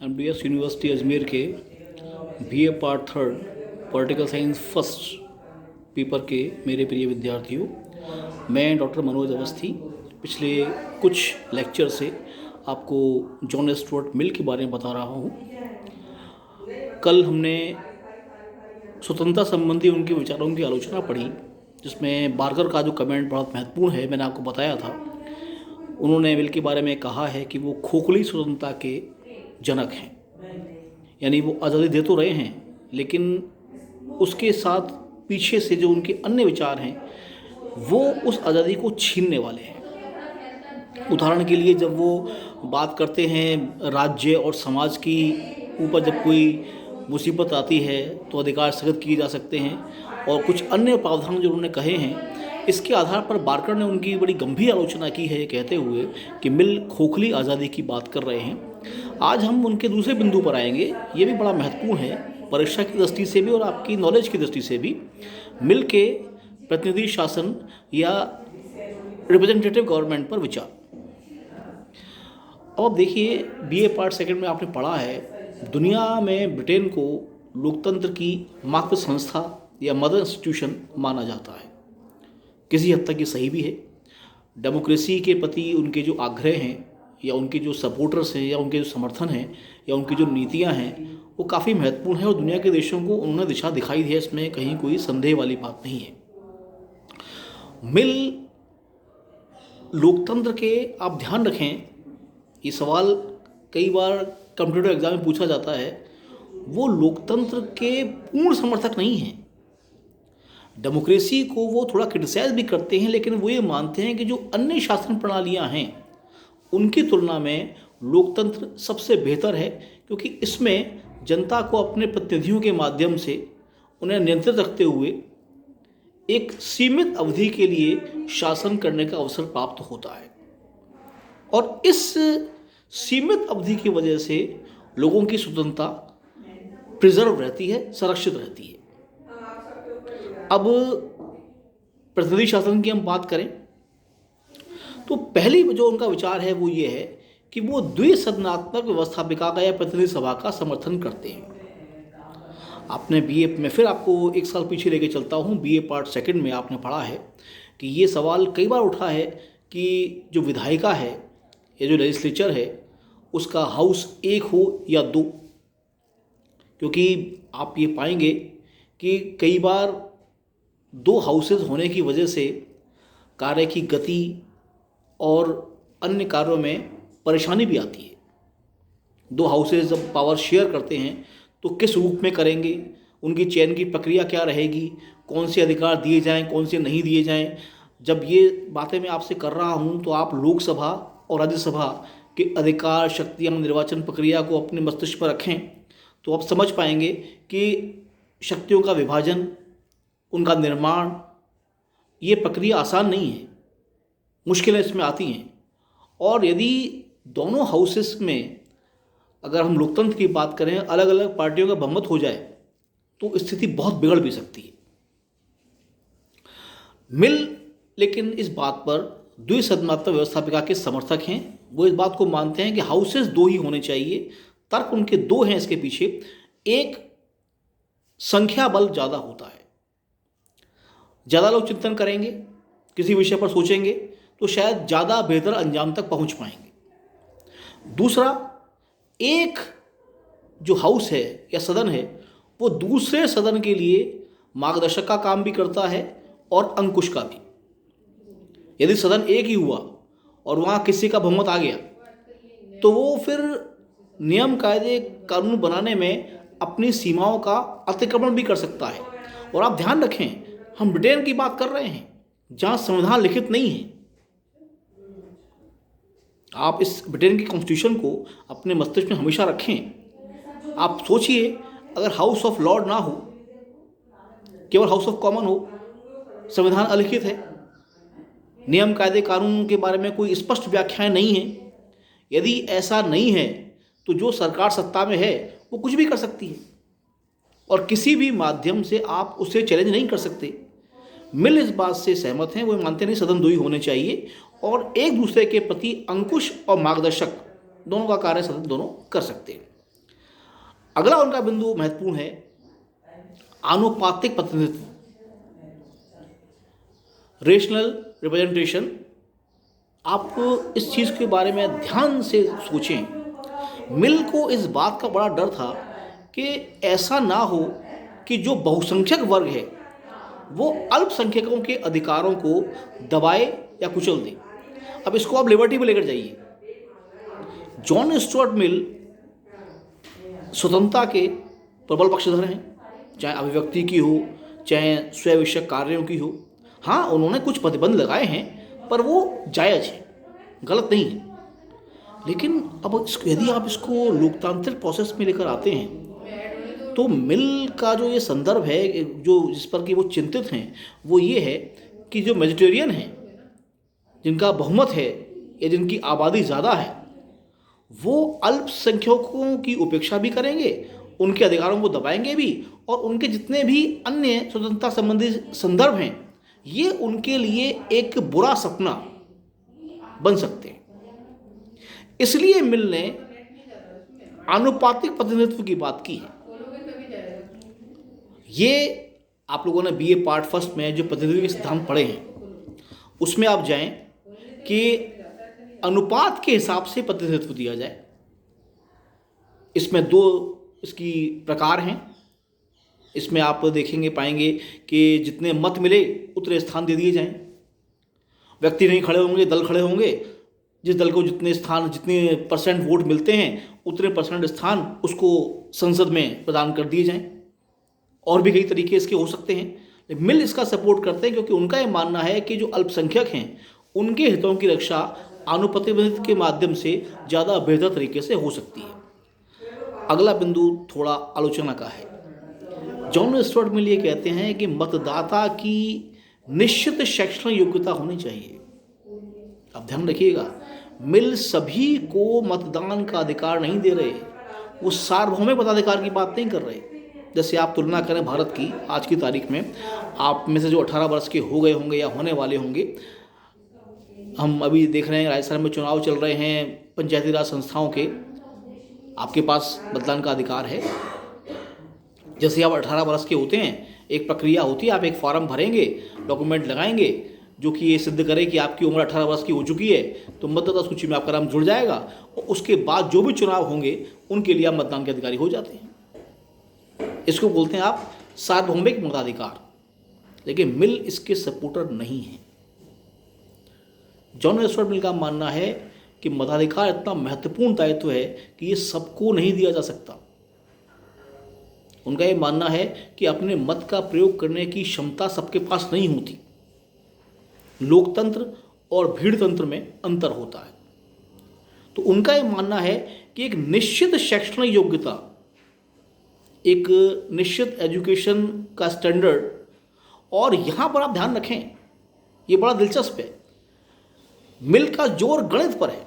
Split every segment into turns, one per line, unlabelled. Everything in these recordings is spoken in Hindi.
एमडीएस यूनिवर्सिटी अजमेर के BA part third political science first paper के मेरे प्रिय विद्यार्थियों, मैं डॉक्टर मनोज अवस्थी पिछले कुछ लेक्चर से आपको जॉन स्टुअर्ट मिल के बारे में बता रहा हूँ। कल हमने स्वतंत्रता संबंधी उनके विचारों की आलोचना पढ़ी, जिसमें बार्गर का जो कमेंट बहुत महत्वपूर्ण है, मैंने आपको बताया था। उन्होंने मिल के बारे में कहा है कि वो खोखली स्वतंत्रता के जनक हैं, यानी वो आज़ादी दे तो रहे हैं लेकिन उसके साथ पीछे से जो उनके अन्य विचार हैं वो उस आज़ादी को छीनने वाले हैं। उदाहरण के लिए, जब वो बात करते हैं राज्य और समाज की ऊपर जब कोई मुसीबत आती है तो अधिकार स्थगित किए जा सकते हैं, और कुछ अन्य प्रावधान जो उन्होंने कहे हैं, इसके आधार पर बार्कर ने उनकी बड़ी गंभीर आलोचना की है, कहते हुए कि मिल खोखली आज़ादी की बात कर रहे हैं। आज हम उनके दूसरे बिंदु पर आएंगे। ये भी बड़ा महत्वपूर्ण है परीक्षा की दृष्टि से भी और आपकी नॉलेज की दृष्टि से भी। मिल के प्रतिनिधि शासन या रिप्रेजेंटेटिव गवर्नमेंट पर विचार। अब देखिए, बीए पार्ट सेकंड में आपने पढ़ा है, दुनिया में ब्रिटेन को लोकतंत्र की मातृ संस्था या मदर इंस्टीट्यूशन माना जाता है। किसी हद तक ये सही भी है। डेमोक्रेसी के प्रति उनके जो आग्रह हैं या उनके जो सपोर्टर्स हैं या उनके जो समर्थन हैं या उनकी जो नीतियां हैं वो काफ़ी महत्वपूर्ण है और दुनिया के देशों को उन्होंने दिशा दिखाई दी है, इसमें कहीं कोई संदेह वाली बात नहीं है। मिल लोकतंत्र के, आप ध्यान रखें, ये सवाल कई बार कंप्यूटर एग्जाम में पूछा जाता है, वो लोकतंत्र के पूर्ण समर्थक नहीं हैं। डेमोक्रेसी को वो थोड़ा क्रिटिसाइज भी करते हैं, लेकिन वो ये मानते हैं कि जो अन्य शासन प्रणालियां हैं उनकी तुलना में लोकतंत्र सबसे बेहतर है, क्योंकि इसमें जनता को अपने प्रतिनिधियों के माध्यम से उन्हें नियंत्रित रखते हुए एक सीमित अवधि के लिए शासन करने का अवसर प्राप्त होता है, और इस सीमित अवधि की वजह से लोगों की स्वतंत्रता प्रिजर्व रहती है, संरक्षित रहती है। अब प्रतिनिधि शासन की हम बात करें तो पहली जो उनका विचार है वो ये है कि वो द्विसदनात्मक व्यवस्थापिका का या प्रतिनिधि सभा का समर्थन करते हैं। आपने बीए में, फिर आपको एक साल पीछे लेके चलता हूँ, बीए पार्ट सेकंड में आपने पढ़ा है कि ये सवाल कई बार उठा है कि जो विधायिका है या जो लेजिस्लेचर है उसका हाउस एक हो या दो, क्योंकि आप ये पाएंगे कि कई बार दो हाउसेज होने की वजह से कार्य की गति और अन्य कार्यों में परेशानी भी आती है। दो हाउसेज जब पावर शेयर करते हैं तो किस रूप में करेंगे, उनकी चयन की प्रक्रिया क्या रहेगी, कौन से अधिकार दिए जाएं, कौन से नहीं दिए जाएं। जब ये बातें मैं आपसे कर रहा हूँ तो आप लोकसभा और राज्यसभा के अधिकार, शक्तियाँ, निर्वाचन प्रक्रिया को अपने मस्तिष्क पर रखें तो आप समझ पाएंगे कि शक्तियों का विभाजन, उनका निर्माण, ये प्रक्रिया आसान नहीं है, मुश्किलें इसमें आती हैं। और यदि दोनों हाउसेस में, अगर हम लोकतंत्र की बात करें, अलग अलग पार्टियों का बहुमत हो जाए तो स्थिति बहुत बिगड़ भी सकती है। मिल लेकिन इस बात पर द्विसदनात्मक व्यवस्थापिका के समर्थक हैं। वो इस बात को मानते हैं कि हाउसेस दो ही होने चाहिए। तर्क उनके दो हैं इसके पीछे। एक, संख्या बल ज़्यादा होता है, ज़्यादा लोग चिंतन करेंगे, किसी विषय पर सोचेंगे तो शायद ज़्यादा बेहतर अंजाम तक पहुंच पाएंगे। दूसरा, एक जो हाउस है या सदन है वो दूसरे सदन के लिए मार्गदर्शक का काम भी करता है और अंकुश का भी। यदि सदन एक ही हुआ और वहाँ किसी का बहुमत आ गया तो वो फिर नियम, कायदे, कानून बनाने में अपनी सीमाओं का अतिक्रमण भी कर सकता है। और आप ध्यान रखें, हम ब्रिटेन की बात कर रहे हैं जहाँ संविधान लिखित नहीं है। आप इस ब्रिटेन की कॉन्स्टिट्यूशन को अपने मस्तिष्क में हमेशा रखें। आप सोचिए, अगर हाउस ऑफ लॉर्ड ना हो, केवल हाउस ऑफ कॉमन हो, संविधान अलिखित है, नियम, कायदे, कानून के बारे में कोई स्पष्ट व्याख्याएं नहीं है, यदि ऐसा नहीं है तो जो सरकार सत्ता में है वो कुछ भी कर सकती है और किसी भी माध्यम से आप उसे चैलेंज नहीं कर सकते। मिल इस बात से सहमत हैं, वो मानते नहीं सदन दो ही होने चाहिए और एक दूसरे के प्रति अंकुश और मार्गदर्शक दोनों का कार्य सदन दोनों कर सकते हैं। अगला उनका बिंदु महत्वपूर्ण है, आनुपातिक प्रतिनिधित्व, रेशनल रिप्रेजेंटेशन। आप इस चीज़ के बारे में ध्यान से सोचें। मिल को इस बात का बड़ा डर था कि ऐसा ना हो कि जो बहुसंख्यक वर्ग है वो अल्पसंख्यकों के अधिकारों को दबाए या कुचल दे। अब इसको आप लिबर्टी में लेकर जाइए। जॉन स्टुअर्ट मिल स्वतंत्रता के प्रबल पक्षधर हैं, चाहे अभिव्यक्ति की हो, चाहे स्वविषयक कार्यों की हो। हाँ, उन्होंने कुछ प्रतिबंध लगाए हैं पर वो जायज़ है, गलत नहीं है। लेकिन अब यदि आप इसको लोकतांत्रिक प्रोसेस में लेकर आते हैं तो मिल का जो ये संदर्भ है, जो जिस पर कि वो चिंतित हैं, वो ये है कि जो वेजिटेरियन हैं, जिनका बहुमत है या जिनकी आबादी ज़्यादा है, वो अल्पसंख्यकों की उपेक्षा भी करेंगे, उनके अधिकारों को दबाएंगे भी, और उनके जितने भी अन्य स्वतंत्रता संबंधी संदर्भ हैं ये उनके लिए एक बुरा सपना बन सकते हैं। इसलिए मिल ने आनुपातिक प्रतिनिधित्व की बात की है। ये आप लोगों ने बीए पार्ट फर्स्ट में जो प्रतिनिधित्व के सिद्धांत पढ़े हैं उसमें आप जाएं कि अनुपात के हिसाब से प्रतिनिधित्व दिया जाए। इसमें दो इसकी प्रकार हैं। इसमें आप देखेंगे पाएंगे कि जितने मत मिले उतने स्थान दे दिए जाएं। व्यक्ति नहीं खड़े होंगे, दल खड़े होंगे। जिस दल को जितने स्थान, जितने परसेंट वोट मिलते हैं उतने परसेंट स्थान उसको संसद में प्रदान कर दिए जाएं। और भी कई तरीके इसके हो सकते हैं। मिल इसका सपोर्ट करते हैं क्योंकि उनका ये मानना है कि जो अल्पसंख्यक हैं उनके हितों की रक्षा आनुपातिक के माध्यम से ज़्यादा बेहतर तरीके से हो सकती है। अगला बिंदु थोड़ा आलोचना का है। जॉन स्टुअर्ट मिल ये कहते हैं कि मतदाता की निश्चित शैक्षणिक योग्यता होनी चाहिए। अब ध्यान रखिएगा, मिल सभी को मतदान का अधिकार नहीं दे रहे, वो सार्वभौमिक मताधिकार की बात नहीं कर रहे। जैसे आप तुलना करें भारत की आज की तारीख में, आप में से जो 18 वर्ष के हो गए होंगे या होने वाले होंगे, हम अभी देख रहे हैं राजस्थान में चुनाव चल रहे हैं पंचायती राज संस्थाओं के, आपके पास मतदान का अधिकार है। जैसे आप 18 वर्ष के होते हैं, एक प्रक्रिया होती है, आप एक फॉर्म भरेंगे, डॉक्यूमेंट लगाएंगे जो कि ये सिद्ध करे कि आपकी उम्र 18 वर्ष की हो चुकी है, तो मतदाता सूची में आपका नाम जुड़ जाएगा और उसके बाद जो भी चुनाव होंगे उनके लिए आप मतदान के अधिकारी हो जाते हैं। इसको बोलते हैं आप सार्वभौमिक मताधिकार। लेकिन मिल इसके सपोर्टर नहीं है। जॉन स्टुअर्ट मिल का मानना है कि मताधिकार इतना महत्वपूर्ण दायित्व है कि ये सबको नहीं दिया जा सकता। उनका ये मानना है कि अपने मत का प्रयोग करने की क्षमता सबके पास नहीं होती। लोकतंत्र और भीड़तंत्र में अंतर होता है। तो उनका ये मानना है कि एक निश्चित शैक्षणिक योग्यता, एक निश्चित एजुकेशन का स्टैंडर्ड, और यहाँ पर आप ध्यान रखें, ये बड़ा दिलचस्प है, मिल का जोर गणित पर है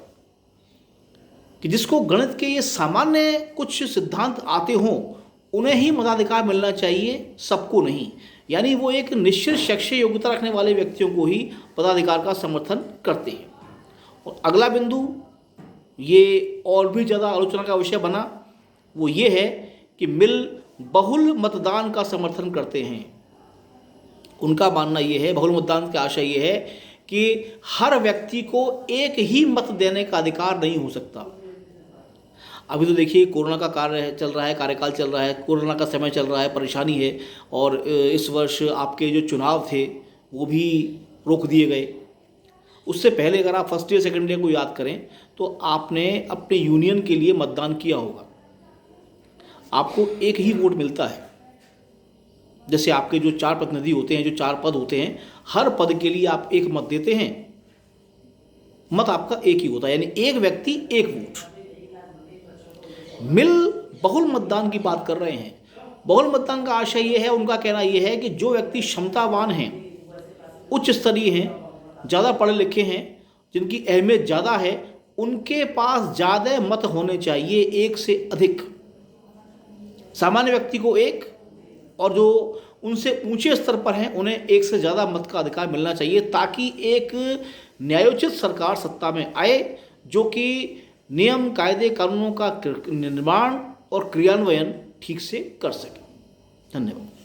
कि जिसको गणित के ये सामान्य कुछ सिद्धांत आते हों उन्हें ही मताधिकार मिलना चाहिए, सबको नहीं। यानी वो एक निश्चित शैक्षिक योग्यता रखने वाले व्यक्तियों को ही मताधिकार का समर्थन करते हैं। और अगला बिंदु ये और भी ज़्यादा आलोचना का विषय बना, वो ये है कि मिल बहुल मतदान का समर्थन करते हैं। उनका मानना ये है, बहुल मतदान का आशय ये है कि हर व्यक्ति को एक ही मत देने का अधिकार नहीं हो सकता। अभी तो देखिए कोरोना का कार्य चल रहा है, कार्यकाल चल रहा है, कोरोना का समय चल रहा है, परेशानी है, और इस वर्ष आपके जो चुनाव थे वो भी रोक दिए गए। उससे पहले अगर आप फर्स्ट ईयर सेकेंड ईयर को याद करें तो आपने अपने यूनियन के लिए मतदान किया होगा। आपको एक ही वोट मिलता है। जैसे आपके जो 4 प्रतिनिधि होते हैं, जो 4 पद होते हैं, हर पद के लिए आप एक मत देते हैं। मत आपका एक ही होता है, यानी एक व्यक्ति एक वोट। मिल बहुल मतदान की बात कर रहे हैं। बहुल मतदान का आशय यह है, उनका कहना यह है कि जो व्यक्ति क्षमतावान हैं, उच्च स्तरीय हैं, ज़्यादा पढ़े लिखे हैं, जिनकी अहमियत ज़्यादा है, उनके पास ज़्यादा मत होने चाहिए, एक से अधिक। सामान्य व्यक्ति को एक, और जो उनसे ऊंचे स्तर पर हैं उन्हें एक से ज़्यादा मत का अधिकार मिलना चाहिए, ताकि एक न्यायोचित सरकार सत्ता में आए जो कि नियम, कायदे, कानूनों का निर्माण और क्रियान्वयन ठीक से कर सकें। धन्यवाद।